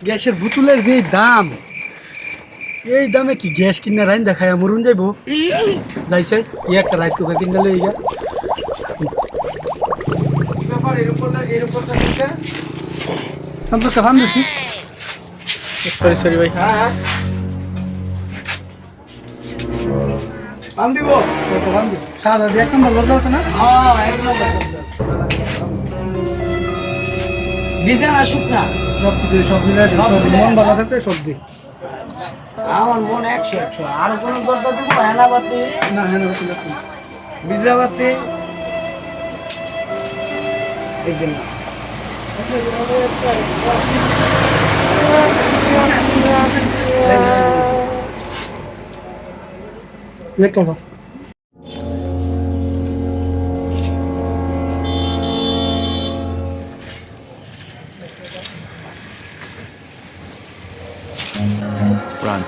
গ্যাসের বোতলের যে দাম, এই দামে কি গ্যাস কিনে রাইন দেখায় মরুন যাইব। যাইছে এই একটা রাইস কুকার কিনে লই গা। সম্পর্কে ভান দিছি। সরি সরি ভাই। হ্যাঁ ভান দিব। কত ভান দিব? সাদা দিয়ে এক নম্বর লজ্জা আছে না? হ্যাঁ, এক নম্বর করতেছে। ভিজা না শুকনা? সব দিয়ে সব মিলাই দিই। সব মন ভালো থাকলে সব দিই। আমার মন 100 আর কোনো দরদা দিব হেলাবাতি না হ্যাঁ না ভিজাবাতি এই যে না দেখো Run.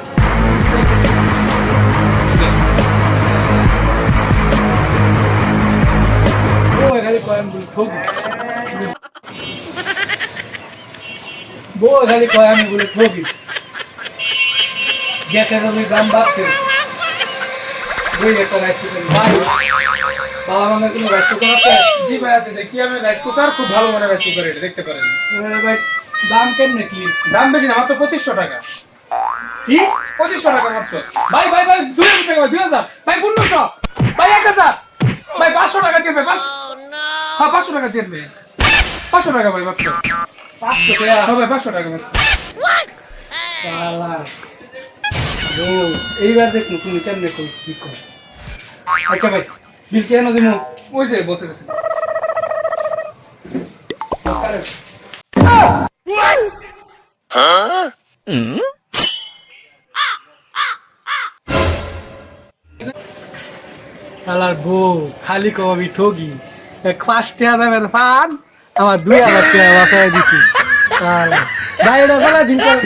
বউ খালি কয়েন বলি ঠকি বউ খালি কয়েন বলে ঠকি গ্যাসের দাম বাড়ছে দুই একটা রাইস কুকার ভাই বাবা আমার কোনো রাইস কুকার আছে? জি ভাই আছে। যে কি আমি রাইস কুকার খুব ভালো মানে রাইস কুকার এটা দেখতে পারেন ভাই। দাম কেমনে কি? দাম বেশি না, মাত্র 2500 টাকা। কি 2500 টাকা মাত্র? ভাই ভাই ভাই 2000 টাকা, 2000 ভাই 1500 ভাই 1000 ভাই 500 টাকা দিবে। 500 টাকা দিবে। 500 টাকা ভাই মাত্র। 500 টাকা হবে। 500 টাকা মাত্র। শালা ও এইবার দেখুন তুমি কেমনে কই কি কর। আচ্ছা ভাই বিল কেন দিমু? ওই যে বসে গেছে। শালার বউ খালি কবি ঠগি। 5 টাকা দামের পান আমার 2000 টাকা বাঁচায় দিছি। শালা ভাই এটা শালা বিল করে